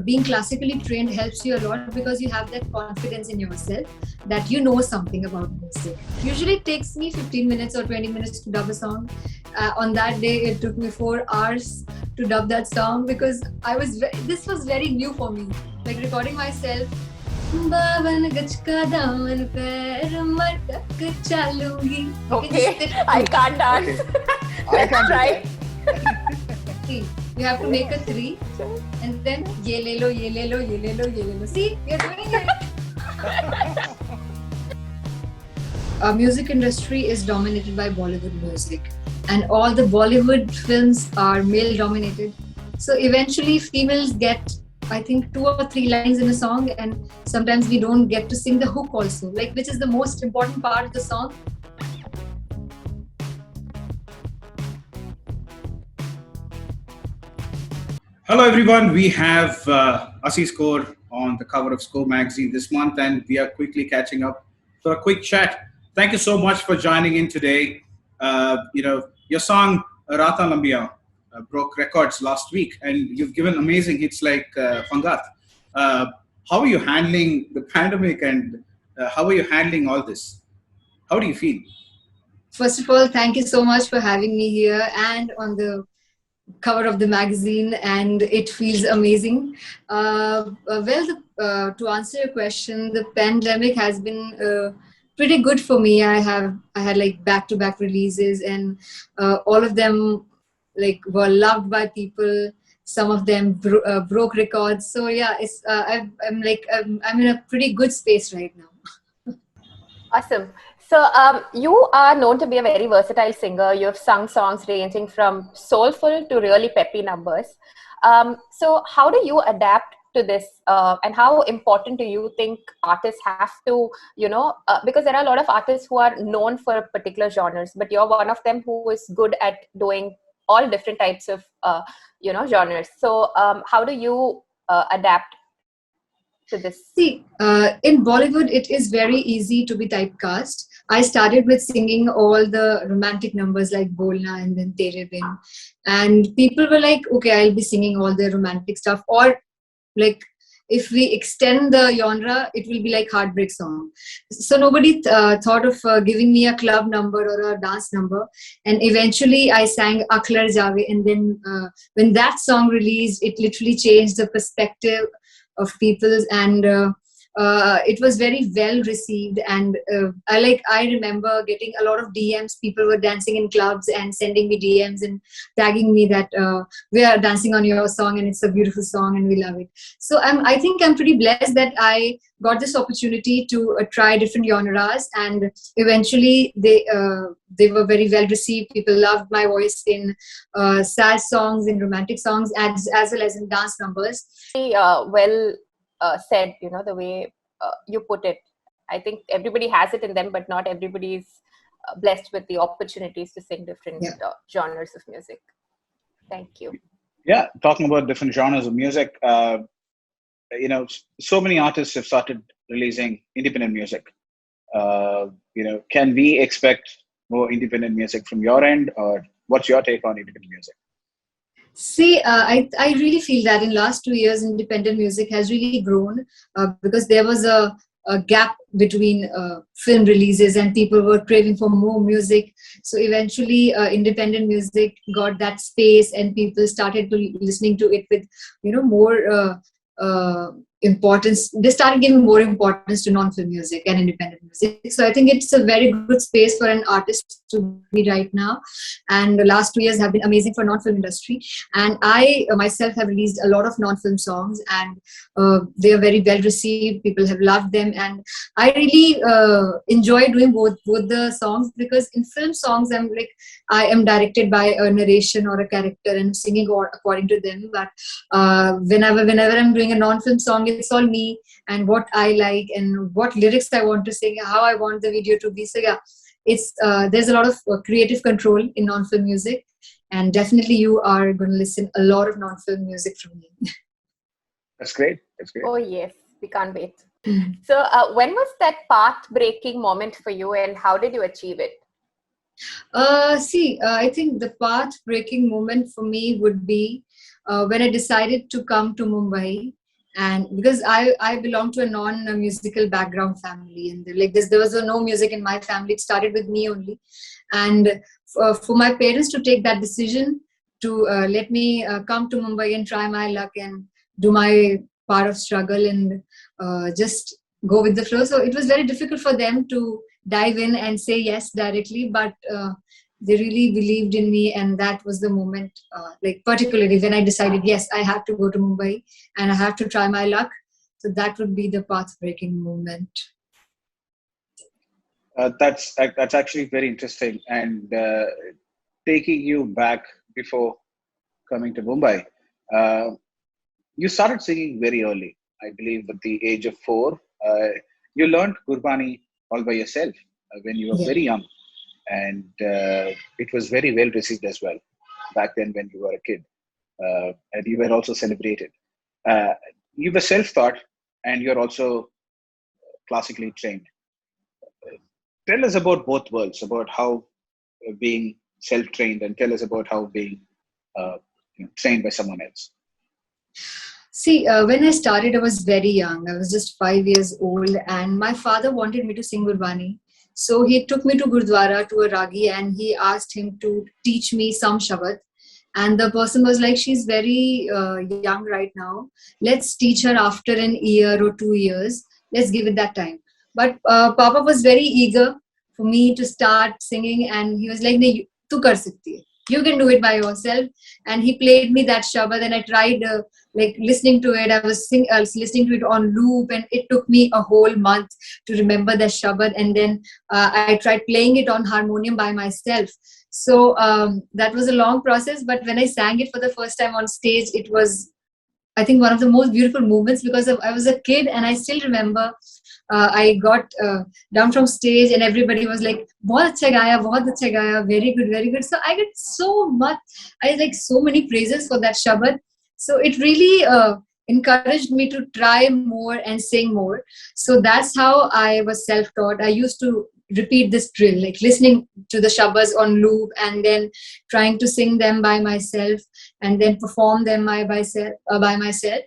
being classically trained helps you a lot because you have that confidence in yourself that you know something about music. Usually it takes me 15 minutes or 20 minutes to dub a song. On that day, it took me 4 hours to dub that song because this was very new for me. Like recording myself. बावन गज का दामन पैर मटक चलूंगी. Okay, I can't dance. I can't try. See, you have to make a 3 and then ye le lo, ye le lo, ye le lo, ye le lo. See, you're doing it. Our music industry is dominated by Bollywood music, and all the Bollywood films are male dominated. So eventually females get, I think, 2 or 3 lines in a song, and sometimes we don't get to sing the hook also, like which is the most important part of the song. Hello everyone, we have Asees Kaur on the cover of Score magazine this month, and we are quickly catching up for a quick chat. Thank you so much for joining in today. Your song Raataan Lambiyan broke records last week, and you've given amazing hits like Fangat. How are you handling the pandemic, and how are you handling all this? How do you feel? First of all, thank you so much for having me here and on the cover of the magazine, and it feels amazing. To answer your question, the pandemic has been pretty good for me. I had like back-to-back releases, and all of them like were loved by people. Some of them broke records. So yeah, I'm in a pretty good space right now. Awesome. So you are known to be a very versatile singer. You have sung songs ranging from soulful to really peppy numbers. So how do you adapt to this, and how important do you think artists have to, because there are a lot of artists who are known for particular genres, but you're one of them who is good at doing all different types of, genres. So how do you adapt to this? See, in Bollywood, it is very easy to be typecast. I started with singing all the romantic numbers like Bolna and then Tere Bin. And people were like, okay, I'll be singing all the romantic stuff. Or like, if we extend the genre, it will be like heartbreak song. So nobody thought of giving me a club number or a dance number. And eventually I sang Akhlar Jave. And then when that song released, it literally changed the perspective of people's, and it was very well received. And I remember getting a lot of DMs. People were dancing in clubs and sending me DMs and tagging me that we are dancing on your song and it's a beautiful song and we love it. So I think I'm pretty blessed that I got this opportunity to try different genres, and eventually they were very well received. People loved my voice in sad songs, in romantic songs, as well as in dance numbers. Said, the way you put it. I think everybody has it in them, but not everybody is blessed with the opportunities to sing different genres of music. Thank you. Yeah, talking about different genres of music, so many artists have started releasing independent music. Can we expect more independent music from your end, or what's your take on independent music? See, I really feel that in last 2 years, independent music has really grown because there was a gap between film releases and people were craving for more music. So eventually independent music got that space and people started listening to it with, more importance. They started giving more importance to non-film music and independent music. So I think it's a very good space for an artist to be right now. And the last 2 years have been amazing for non-film industry. And I myself have released a lot of non-film songs, and they are very well received. People have loved them, and I really enjoy doing both the songs, because in film songs I am directed by a narration or a character and singing according to them. But whenever I'm doing a non-film song, it's all me and what I like and what lyrics I want to sing, how I want the video to be. So yeah, it's there's a lot of creative control in non-film music, and definitely you are going to listen a lot of non-film music from me. That's great. That's great. Oh yes, we can't wait. So when was that path-breaking moment for you, and how did you achieve it? I think the path-breaking moment for me would be when I decided to come to Mumbai And because I belong to a non-musical background family, and like this, there was no music in my family. It started with me only, and for my parents to take that decision to let me come to Mumbai and try my luck and do my part of struggle and just go with the flow. So it was very difficult for them to dive in and say yes directly, but they really believed in me, and that was the moment, like particularly when I decided, yes, I have to go to Mumbai and I have to try my luck. So that would be the path-breaking moment. That's actually very interesting. And taking you back before coming to Mumbai, uh, you started singing very early. I believe at the age of 4. You learned Gurbani all by yourself when you were Yeah. very young, and it was very well received as well back then when you were a kid, and you were also celebrated. Uh, you were self-taught, and you're also classically trained. Tell us about both worlds, about how being self-trained, and tell us about how being uh, trained by someone else. See, when I started, I was very young. I was just 5 years old, and my father wanted me to sing Gurbani. So he took me to Gurdwara to a Ragi, and he asked him to teach me some Shabad. And the person was like, she's very young right now. Let's teach her after an year or 2 years. Let's give it that time. But Papa was very eager for me to start singing, and he was like, "Nee, tu kar sakti hai. You can do it by yourself." And he played me that Shabad, and I tried like listening to it. I was listening to it on loop, and it took me a whole month to remember the Shabad. And then I tried playing it on harmonium by myself. So that was a long process, but when I sang it for the first time on stage, it was, I think, one of the most beautiful moments, because I was a kid, and I still remember I got down from stage and everybody was like, bahut acha gaya, very good, very good. So I get so much, I like so many praises for that Shabad. So it really encouraged me to try more and sing more. So that's how I was self-taught. I used to repeat this drill, like listening to the Shabads on loop and then trying to sing them by myself and then perform them by myself.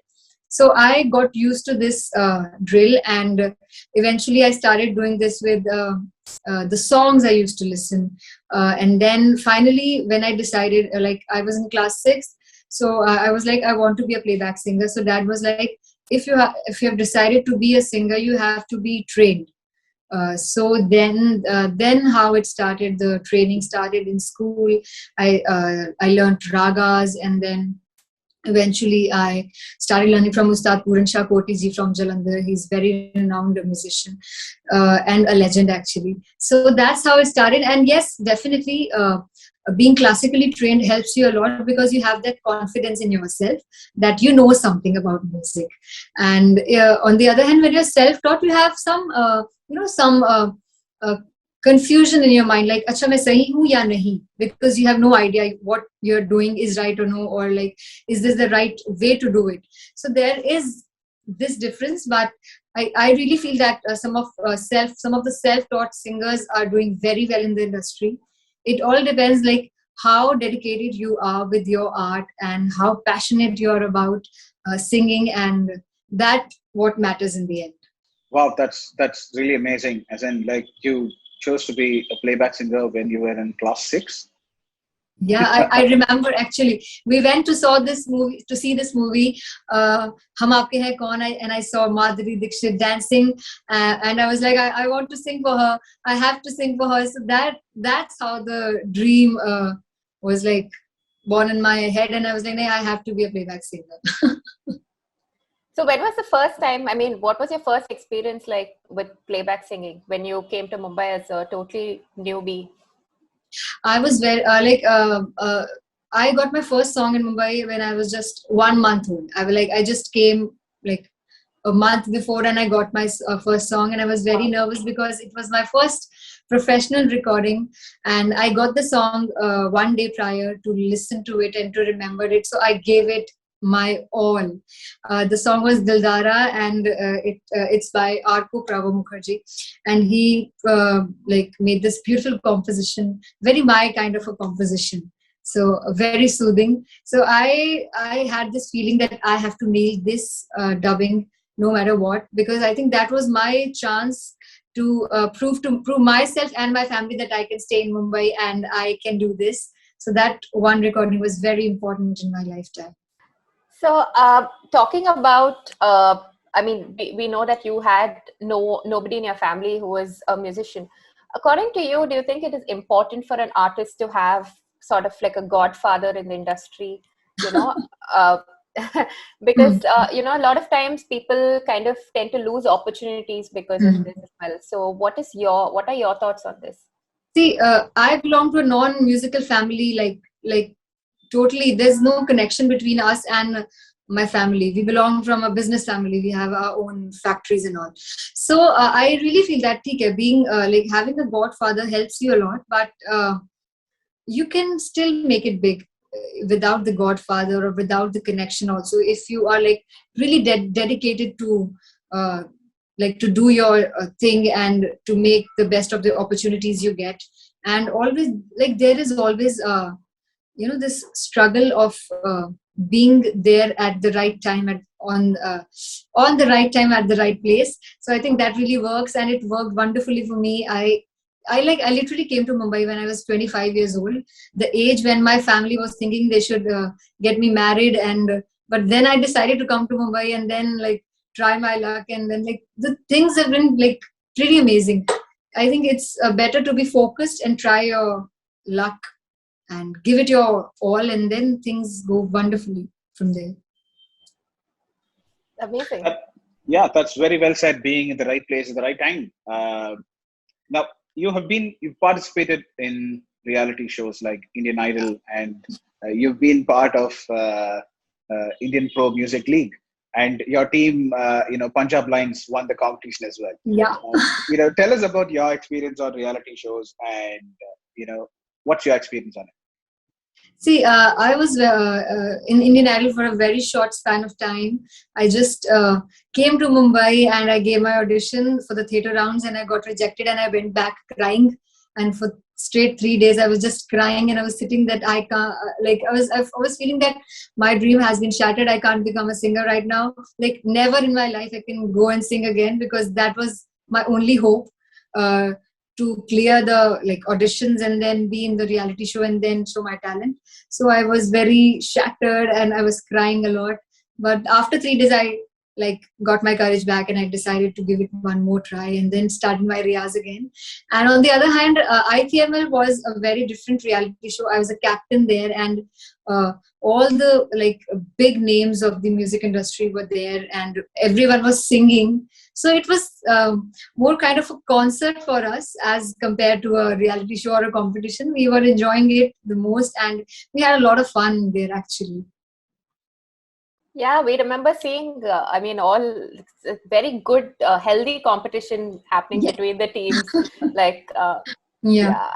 So I got used to this drill, and eventually I started doing this with the songs I used to listen. And then finally, when I decided, like I was in class 6, so I was like, I want to be a playback singer. So Dad was like, if you have decided to be a singer, you have to be trained. So then how it started, the training started in school. I learned ragas, and then eventually I started learning from Ustad Puran Shah Koti ji from Jalandhar. He's very renowned musician and a legend actually. So that's how it started. And yes, definitely being classically trained helps you a lot, because you have that confidence in yourself that you know something about music. And on the other hand, when you're self-taught, you have some some uh, confusion in your mind, like acha main sahi hu ya nahi, because you have no idea what you're doing is right or no, or like is this the right way to do it. So there is this difference, but I really feel that some of the self-taught singers are doing very well in the industry. It all depends, like how dedicated you are with your art and how passionate you are about singing, and that what matters in the end. Wow, that's really amazing. As in, like, you chose to be a playback singer when you were in class 6. Yeah, I remember actually. We went to see this movie, Hum Aapke Hai Kaun, and I saw Madhuri Dixit dancing, and I was like, I want to sing for her. I have to sing for her. So that's how the dream was like born in my head, and I was like, I have to be a playback singer. So when was the first time, I mean, what was your first experience like with playback singing when you came to Mumbai as a totally newbie? I was very I got my first song in Mumbai when I was just 1 month old. I just came like a month before, and I got my first song, and I was very nervous because it was my first professional recording, and I got the song one day prior to listen to it and to remember it. So I gave it my all. The song was Dildara, and it's by Arko Prabhu Mukherjee, and he like made this beautiful composition, very my kind of a composition. So very soothing. So I had this feeling that I have to nail this dubbing no matter what, because I think that was my chance to prove myself and my family that I can stay in Mumbai and I can do this. So that one recording was very important in my lifetime. So, talking about, I mean, we know that you had nobody in your family who was a musician. According to you, do you think it is important for an artist to have sort of like a godfather in the industry? You know, uh, because a lot of times people kind of tend to lose opportunities because of Mhm. this as well. So, what are your thoughts on this? See, I belong to a non-musical family. Like totally, there's no connection between us and my family. We belong from a business family. We have our own factories and all. So I really feel that being like having a godfather helps you a lot, but you can still make it big without the godfather or without the connection also, if you are like really dedicated to uh, like to do your thing and to make the best of the opportunities you get. And always, like, there is always this struggle of being there at the right time on the right time at the right place. So I think that really works, and it worked wonderfully for me. I literally came to Mumbai when I was 25 years old, the age when my family was thinking they should get me married, and but then I decided to come to Mumbai and then like try my luck, and then like the things have been like pretty amazing. I think it's better to be focused and try your luck and give it your all, and then things go wonderfully from there. Amazing. Yeah, that's very well said. Being in the right place at the right time. Now, you've participated in reality shows like Indian Idol, and you've been part of Indian Pro Music League, and your team, Punjab Lines, won the competition as well. Yeah. Tell us about your experience on reality shows, and what's your experience on it? See, I was in Indian Idol for a very short span of time. I just came to Mumbai and I gave my audition for the theatre rounds, and I got rejected, and I went back crying. And for straight 3 days, I was just crying, and I was sitting that I can't, I was feeling that my dream has been shattered. I can't become a singer right now. Like, never in my life I can go and sing again, because that was my only hope. To clear the like auditions and then be in the reality show and then show my talent. So I was very shattered and I was crying a lot. But after 3 days, I like got my courage back and I decided to give it one more try and then started my Riyaz again. And on the other hand, ITML was a very different reality show. I was a captain there, and all the like big names of the music industry were there, and everyone was singing. So it was more kind of a concert for us as compared to a reality show or a competition. We were enjoying it the most, and we had a lot of fun there actually. Yeah, we remember seeing, all very good, healthy competition happening Yeah. between the teams. Like, Yeah.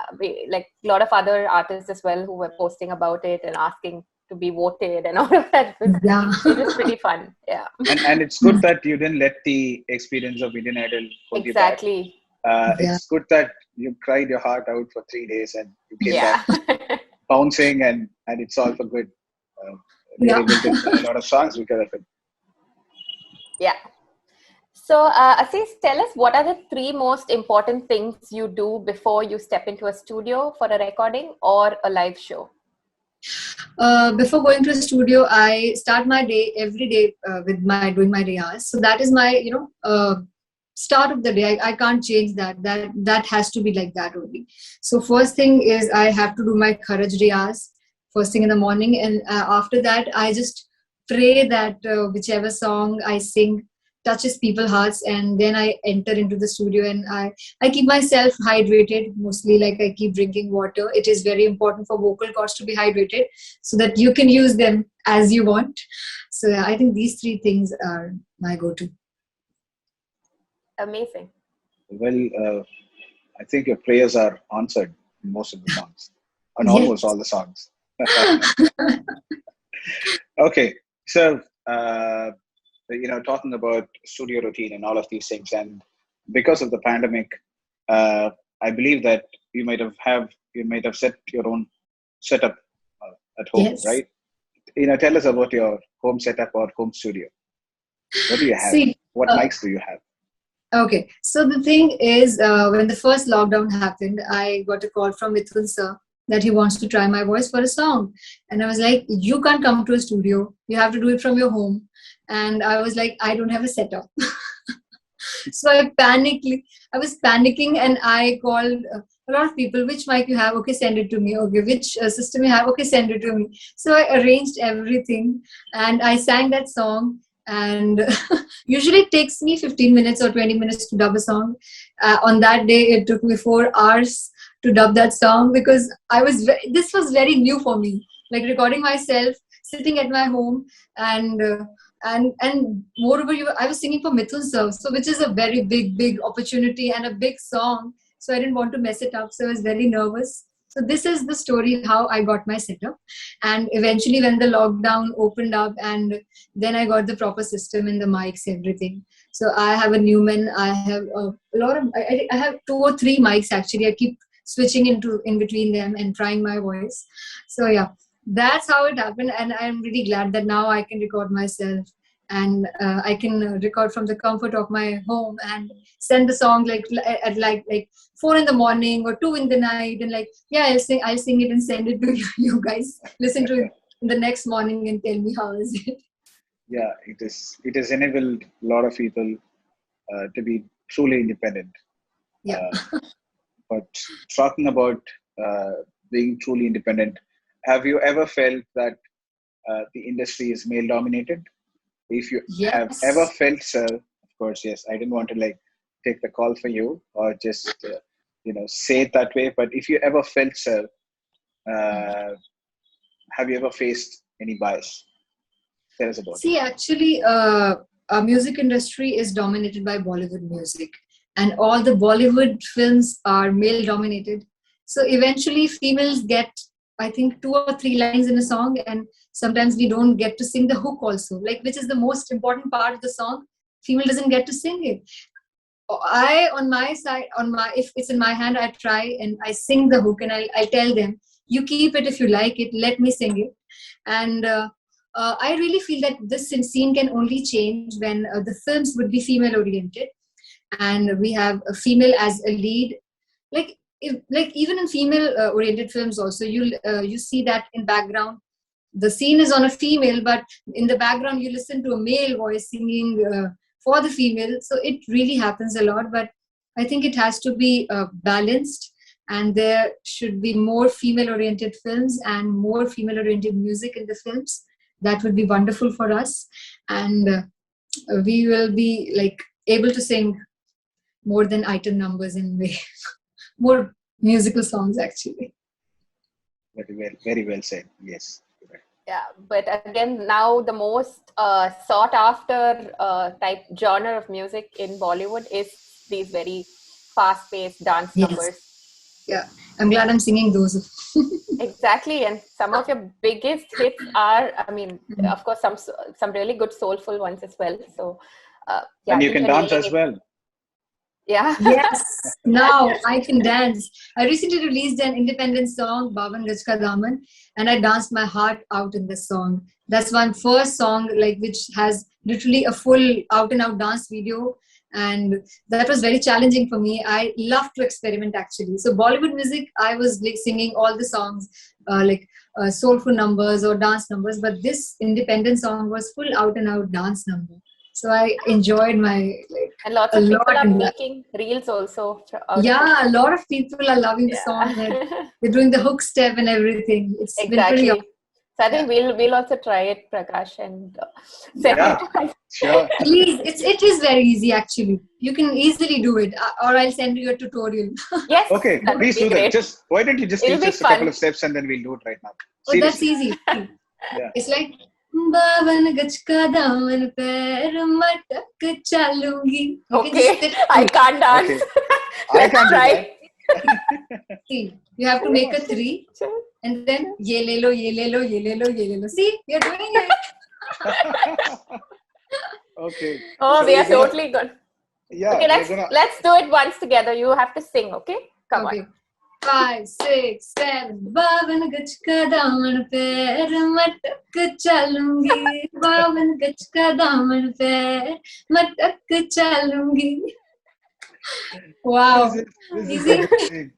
like a lot of other artists as well who were posting about it and asking to be voted and all of that. Yeah. It was pretty fun. Yeah, And it's good that you didn't let the experience of Indian Idol hold you back. exactly. Yeah. It's good that you cried your heart out for 3 days and you came Yeah. back bouncing, and it's all for good. They Yeah. were able to sing a lot of songs because of it. Yeah. So, Asees, tell us, what are the three most important things you do before you step into a studio for a recording or a live show? Before going to a studio, I start my day every day with my doing my riyaz. So that is my start of the day. I can't change that. That has to be like that only. So first thing is I have to do my kharaj riyaz first thing in the morning, and after that I just pray that whichever song I sing touches people's hearts, and then I enter into the studio, and I keep myself hydrated mostly. Like, I keep drinking water. It is very important for vocal cords to be hydrated so that you can use them as you want. So yeah, I think these three things are my go-to. Amazing. Well, I think your prayers are answered in most of the songs, on Yes. almost all the songs. Okay, so talking about studio routine and all of these things, and because of the pandemic, I believe that you might have set your own setup at home, Yes. right? Tell us about your home setup or home studio. What do you have? See, What mics do you have? okay. So the thing is, when the first lockdown happened, I got a call from Mithun sir that he wants to try my voice for a song. And I was like, you can't come to a studio. You have to do it from your home. And I was like, I don't have a setup. So I was panicking and I called a lot of people. Which mic you have? Okay, send it to me. Okay, which system you have? Okay, send it to me. So I arranged everything and I sang that song. And usually it takes me 15 minutes or 20 minutes to dub a song. On that day, it took me 4 hours to dub that song because this was very new for me. Like recording myself, sitting at my home, and moreover, I was singing for Mithun sir, so which is a very big opportunity and a big song. So I didn't want to mess it up. So I was very nervous. So this is the story how I got my setup, and eventually when the lockdown opened up, and then I got the proper system in the mics, everything. So I have a Newman. I have a lot of. I have 2 or 3 mics actually. I keep switching in between them and trying my voice. So yeah, that's how it happened, and I'm really glad that now I can record myself, and I can record from the comfort of my home and send the song at like 4 in the morning or 2 in the night, and like, yeah, I'll sing it and send it to you guys. Listen to it the next morning and tell me how is it. Yeah, it has enabled a lot of people to be truly independent. Yeah. But talking about being truly independent, have you ever felt that the industry is male dominated? If you have Yes. ever felt, sir, of course, yes, I didn't want to like take the call for you or just say it that way. But if you ever felt, sir, have you ever faced any bias? Tell us about it. See, actually, our music industry is dominated by Bollywood music, and all the Bollywood films are male dominated. So eventually, females get, I think, 2 or 3 lines in a song, and sometimes we don't get to sing the hook also, like which is the most important part of the song. Female doesn't get to sing it. On my side, if it's in my hand, I try and I sing the hook, and I tell them, you keep it if you like it, let me sing it. And I really feel that this scene can only change when the films would be female oriented, and we have a female as a lead. Like even in female oriented films also, you see that in background the scene is on a female, but in the background you listen to a male voice singing for the female. So it really happens a lot, but I think it has to be balanced, and there should be more female oriented films and more female oriented music in the films. That would be wonderful for us, and we will be like able to sing more than item numbers in way more musical songs actually. Very well said. Yes. Yeah, but again, now the most sought after type genre of music in Bollywood is these very fast-paced dance numbers. Yeah, I'm glad I'm singing those. Exactly, and some of your biggest hits are, I mean, of course, some really good soulful ones as well. So, yeah, and you can dance as well. Yeah. Yes, now I can dance. I recently released an independent song, Gaj Ka Daman, and I danced my heart out in this song. That's my first song, like which has literally a full out and out dance video, and that was very challenging for me. I love to experiment actually. So Bollywood music, I was like singing all the songs, soulful numbers or dance numbers, but this independent song was full out and out dance number. So I enjoyed and lots of people are making reels also. Yeah, a lot of people are loving the song. They're doing the hook step and everything. It's exactly. Been pretty. So I think we'll also try it, Prakash, and send it. Sure. Please, it is very easy actually. You can easily do it, or I'll send you a tutorial. Yes. Okay, please do that. Just why don't you just teach us a couple of steps and then we'll do it right now. Seriously. Oh, that's easy. Yeah. It's like बावन गज का दामन पैर मटक चलूंगी. Okay, I can't dance. Okay. I can't try. See, you have to make a 3, and then ye le lo, ye le lo, ye le lo, ye le lo. See, you're doing it. Okay. Oh, so we are totally good. Yeah. Okay, let's do it once together. You have to sing. Okay, come on. 5, 6, 7. बावन गज का दामन पैर मटक चलूंगी. बावन गज का दामन पैर मटक चलूंगी. Wow. This is Easy. amazing.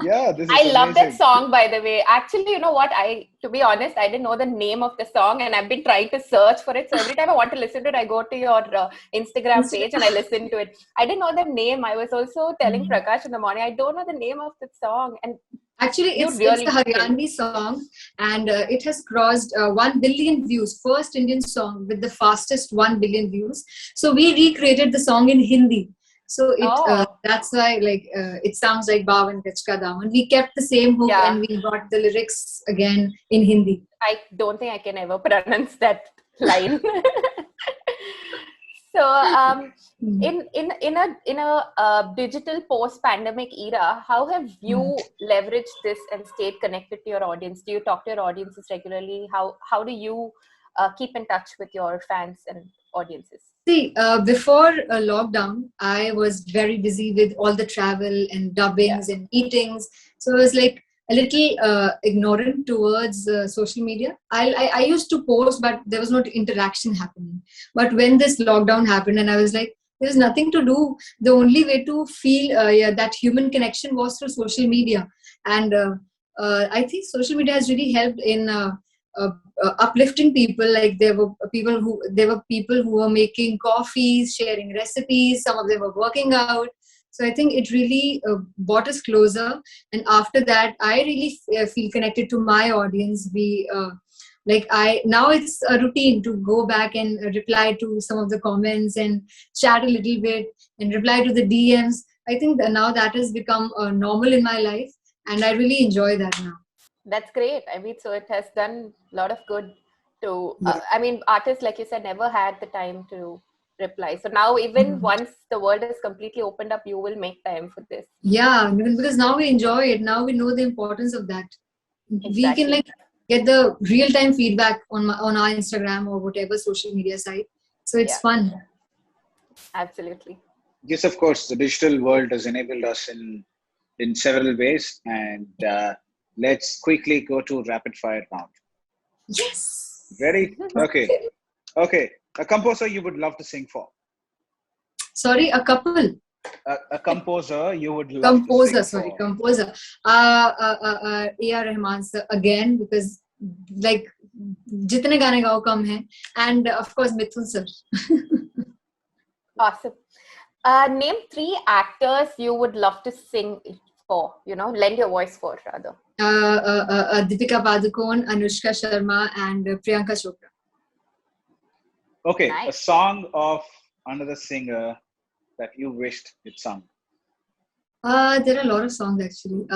Yeah, this is I love that amazing. song, by the way. Actually, you know what? To be honest, I didn't know the name of the song, and I've been trying to search for it. So every time I want to listen to it, I go to your Instagram page and I listen to it. I didn't know the name. I was also telling Prakash in the morning, I don't know the name of the song, and Actually, you it's really a Haryanvi song, and it has crossed 1 billion views. First Indian song with the fastest 1 billion views. So we recreated the song in Hindi. So that's why it sounds like Bavan Gaj Ka Daman. We kept the same hook and we got the lyrics again in Hindi. I don't think I can ever pronounce that line. So, in a digital post-pandemic era, how have you leveraged this and stayed connected to your audience? Do you talk to your audiences regularly? How do you keep in touch with your fans and audiences? See, before lockdown, I was very busy with all the travel and dubbings and meetings. So I was like a little ignorant towards social media. I used to post, but there was no interaction happening. But when this lockdown happened, and I was like, there's nothing to do. The only way to feel that human connection was through social media. And I think social media has really helped in uplifting people. Like there were people who were making coffees, sharing recipes. Some of them were working out. So I think it really brought us closer. And after that, I really feel connected to my audience. Now it's a routine to go back and reply to some of the comments and chat a little bit and reply to the DMs. I think that now that has become normal in my life, and I really enjoy that now. That's great. I mean, so it has done a lot of good to, I mean, artists, like you said, never had the time to reply. So now even once the world is completely opened up, you will make time for this. Yeah, because now we enjoy it. Now we know the importance of that. Exactly. We can get the real-time feedback on our Instagram or whatever social media site. So it's fun. Absolutely. Yes, of course, the digital world has enabled us in several ways, and let's quickly go to rapid fire round. Yes. Ready? Okay. A composer you would love to sing for. Sorry, a couple. A composer you would love to sing for. Composer. A.R. Rahman sir again, because like jitne gaane gao kam hai, and of course Mithun sir. Awesome. Name 3 actors you would love to sing for, lend your voice for, rather. Deepika Padukone, Anushka Sharma, and Priyanka Chopra. Okay, Nice. A song of another singer that you wished it sung. There are a lot of songs actually.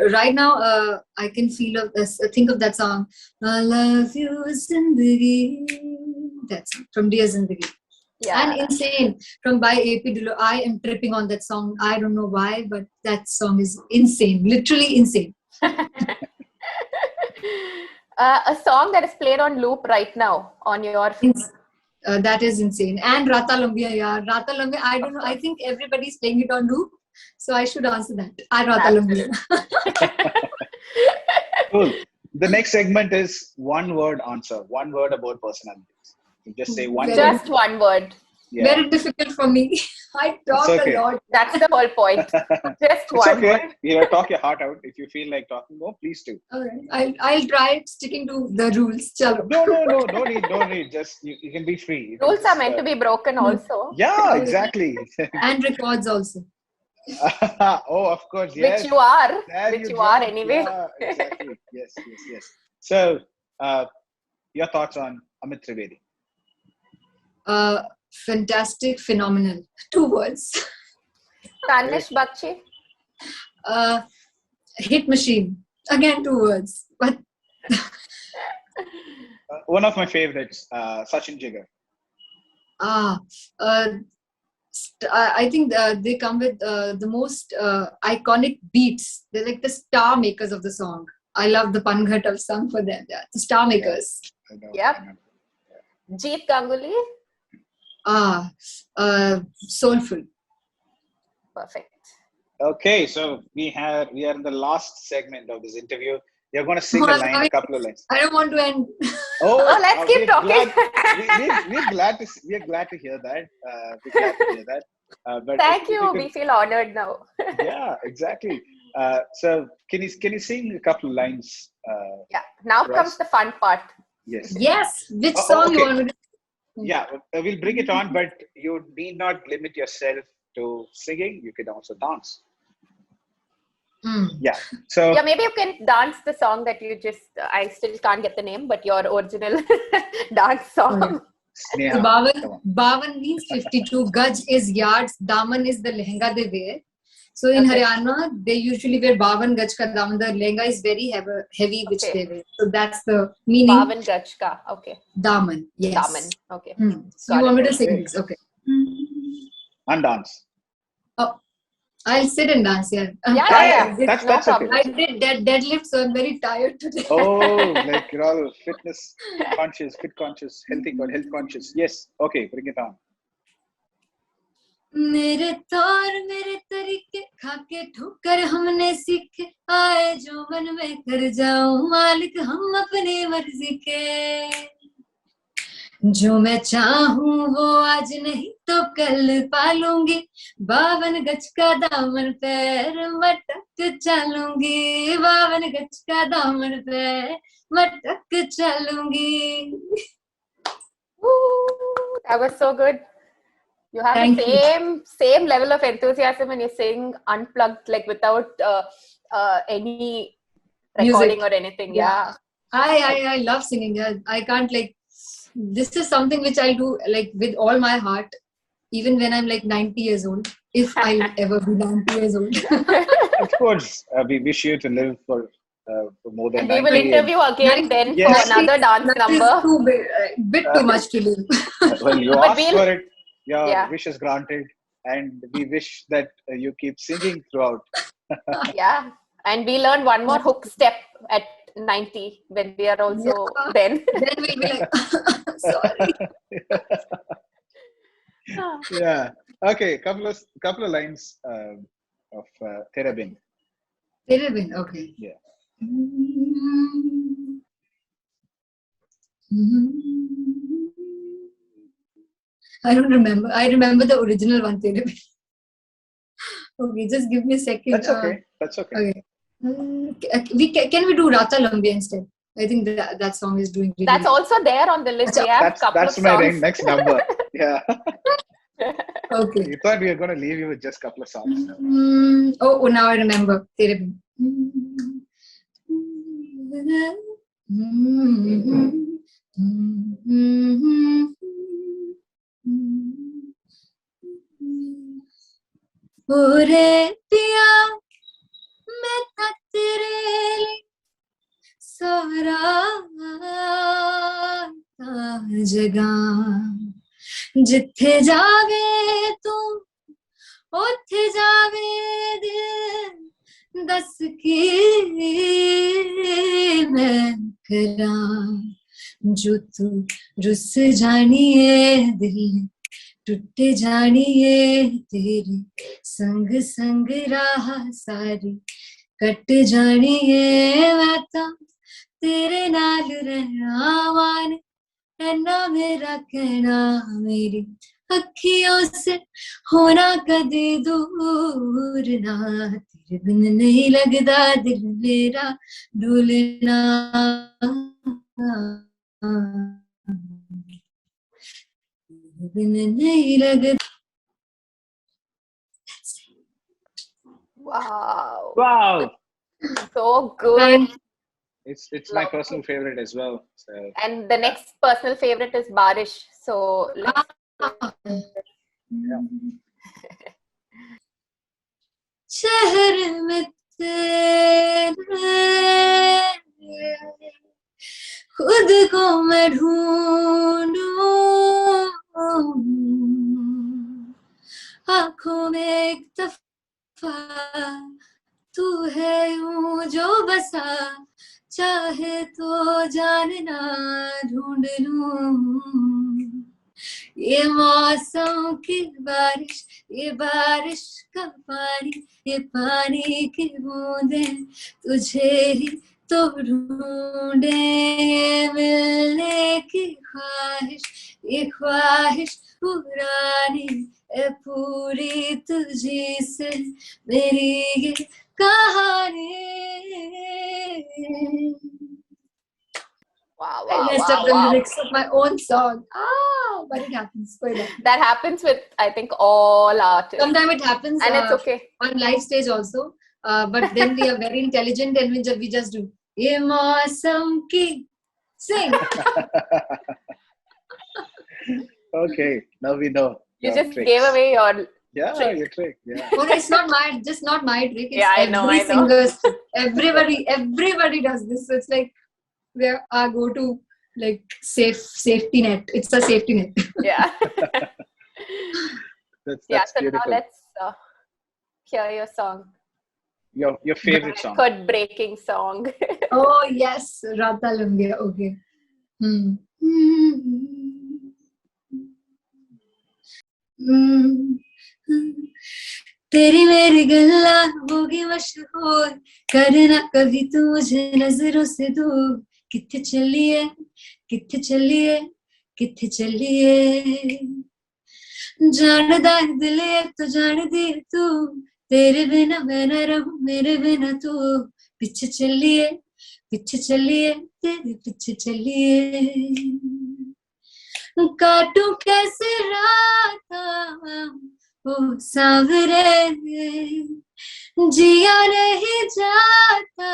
Right now, I can think of that song. I love you, Zindagi. That's from Dear Zindagi. Yeah. And Insane from by A.P. Dillon. I am tripping on that song. I don't know why, but that song is insane. Literally insane. A song that is played on loop right now on your... That is insane. And Raataan Lambiyan, yeah. Raataan Lambiyan, I don't know. I think everybody's playing it on loop. So I should answer that. Raataan Lambiyan. Cool. The next segment is one word answer. One word about personalities. You just say one word. Just one word. Yeah. Very difficult for me. I talk a lot. That's the whole point. Just one word. Talk your heart out. If you feel like talking more, please do. All right. I'll try sticking to the rules. Chalo. No need. Just you can be free. Rules are meant to be broken also. Yeah, exactly. And records also. Oh, of course, yes. Which you are. Which you are anyway. Yeah, exactly. Yes. So, your thoughts on Amit Trivedi? Fantastic, phenomenal. 2 words. Tanish Bakshi? Hit machine. Again, 2 words. But one of my favorites, Sachin Jigar. I think they come with the most iconic beats. They're like the star makers of the song. I love the Panghat of song for them. Yeah, the star makers. Yep. Jeet Ganguly? Soulful. Perfect. Okay, so we are in the last segment of this interview. You're going to sing a line, a couple of lines. I don't want to end. Oh, let's keep we're talking. glad, we're glad to hear that. We're glad to hear that. But Thank if you you. could, We feel honored now. yeah, exactly. So can you sing a couple of lines? Yeah. Now For comes us? the fun part. Yes. Yes. Which song you Okay. want to do? Yeah, we'll bring it on, but you need not limit yourself to singing. You can also dance. Yeah. So Yeah, maybe you can dance the song that you just, I still can't get the name, but your original dance song. Okay. So Sneha, come on. Bavan means 52. Gaj is yards. Daman is the lehenga they wear. So in Okay. Haryana, they usually wear Bavan Gaj Ka Daman. The lehenga is very heavy, which Okay. they wear. So that's the meaning. Bavan Gaj Ka. Okay. Daman. Yes. Daman. Okay. So you Got want me it. to sing Okay. this? Okay. And dance. Oh, I'll sit and dance here. Yeah. That's No okay. problem. I did deadlift, so I'm very tired today. Oh, like you're all fitness conscious, fit conscious, health conscious. Yes. Okay, bring it on. मेरे तौर मेरे तरीके खाके ठोकर हमने सीखे आए जो मन में कर जाऊं मालिक हम अपनी मर्जी के जो मैं चाहूं वो आज नहीं तो कल पालूंगी 52 गज का दामन पैर मटक चलूंगी 52 गज का दामन पैर मटक चलूंगी. Woo, that was so good. You have Thank the same level of enthusiasm when you sing unplugged, like without any recording Music. or anything. Yeah. I love singing. Yeah. I can't this is something which I do like with all my heart, even when I'm like 90 years old, if I'll ever be 90 years old. Of course, we wish you to live for more than And we 90. will interview again then Yes. for another dance That is number. too bit too much to live. Well, you But asked for it. Your Yeah. wish is granted, and we wish that you keep singing throughout. Yeah. And we learn one more hook step at 90 when we are also then. Then we'll be like, sorry. Yeah. Okay. Couple of lines of Therabin. Tere bin, okay. Yeah. I don't remember. I remember the original one, Tere bin. Okay, just give me a second. That's okay. That's okay. Okay. Can we do Raataan Lambiyan instead? I think that song is doing really That's well. also there on the list. We have a couple That's of my songs. next number. Yeah. Okay. You thought we were going to leave you with just a couple of songs. Oh, now I remember. Tere bin. ओरे पिया मैं ता तेरे लिए सारा जगह जिथे जावे तू उथे जावे दिल दस की मैं करा जो तू रुस जानिए दिल टूट जानिए तेरे संग संग राह सारी कट जानिए मैं तो तेरे नाल रहना मान रहना मेरा कहना मेरी अखियों से होना कदे दूर ना तेरे बिन नहीं लगदा दिल मेरा डोलना बिन नहीं लगदा. Wow. Wow. So good. It's my personal favorite as well. So. And the next personal favorite is Barish. So let's शहर में तेरे खुद को मैं ढूंढूं आंखों में एक दफा तू है यूं जो बसा चाहे तो जानना ढूंढ लूं ये मौसम की बारिश, ये बारिश का पानी, ये पानी की बूंदें तुझे ही तो ढूंढे, मिलने की ख्वाहिश, ये ख्वाहिश पुरानी है पूरी तुझी से मेरी ये कहानी. Wow, I wow, messed wow, up the wow. lyrics of my own song. But it happens. That happens with, I think, all artists. Sometimes it happens And it's okay. on live stage also. But then we are very intelligent and we just do. Ye mausam ki. Sing. Okay, now we know. You your just tricks. gave away your Yeah, your trick. Yeah. Oh, no, it's not my trick. It's Yeah, I know, every I know. singer's trick. Everybody does this. So it's like where I go to like safety net. It's a safety net. Yeah. That's So beautiful. now let's hear your song. Your favorite song. Record-breaking song. Oh yes, Raataan Lambiyan. Okay. तेरी मेरी गल्ला होगी मशहूर, करना कभी तू मुझे नजरों से दूर. किथे चलिए, किथे चलिए, किथे चलिए. जानदा है दिल तो जान दी तू, तेरे बिना मैं न रहूं, मेरे बिना तू. पीछे चलिए, पीछे चलिए, तेरे पीछे चलिए. काटूं कैसे राता ओ सांवरे, जिया नहीं जाता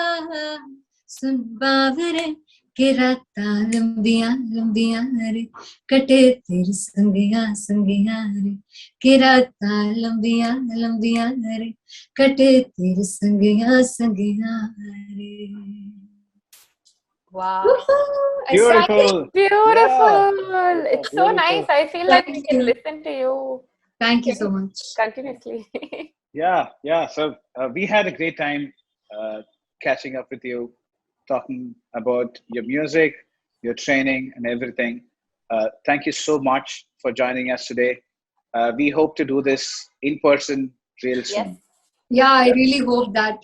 सुन बावरे. के रातां लंबियां लंबियां रे, कटे तेरे संगियां संगियां रे. के रातां लंबियां लंबियां रे, कटे तेरे संगियां संगियां रे. Wow. Beautiful. Beautiful. Yeah. It's so nice. I feel like we can listen to you. Thank you so much. Continuously. Yeah. So we had a great time catching up with you, talking about your music, your training, and everything. Thank you so much for joining us today. We hope to do this in person real soon. Yes. Yeah, I really hope that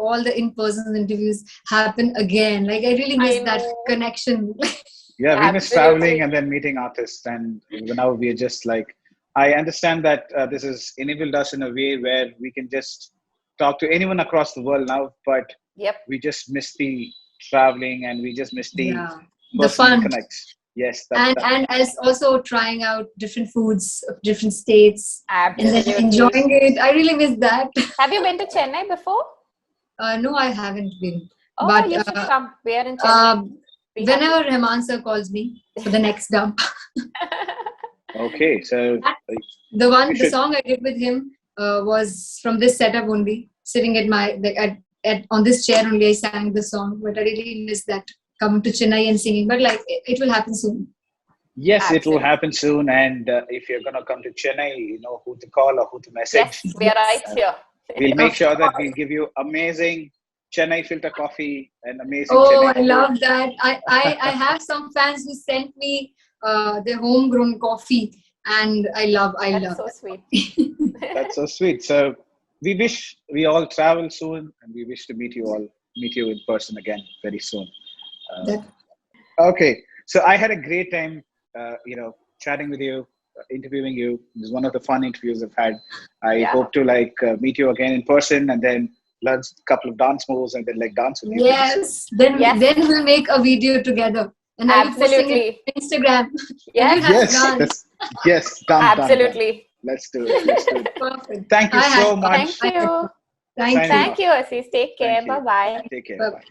all the in-person interviews happen again. Like I really miss that connection. Yeah, we miss traveling and then meeting artists, and now we are just like, I understand that this has enabled us in a way where we can just talk to anyone across the world now, but we just miss the traveling and we just miss the fun connects. Yes, and as also trying out different foods of different states. Absolutely. And then enjoying it. I really miss that. Have you been to Chennai before? No, I haven't been. Oh, but you should come. We are in Chennai. Whenever Rahman sir calls me for the next dump. Okay, so the song I did with him was from this setup only. Sitting at my on this chair only, I sang the song. But I really miss that, coming to Chennai and singing. But like it will happen soon. Yes, absolutely. It will happen soon. And if you're gonna come to Chennai, you know who to call or who to message. Yes, we are right here. We'll make sure that we'll give you amazing Chennai filter coffee and amazing. Oh, Chennai I love that. I have some fans who sent me their homegrown coffee, and I love. That's so sweet. That's so sweet. So we wish we all travel soon, and we wish to meet you in person again very soon. Okay, so I had a great time, chatting with you, interviewing you. It was one of the fun interviews I've had. I hope to meet you again in person and then learn a couple of dance moves and then dance with you. Yes. Then we'll make a video together. And I'll be posting it on Instagram. Yes. Done. Absolutely. Let's do it. Perfect. Thank you so much. Thank you. Thank you. Thank you, Asees. Take care. Bye-bye. Take care. Bye.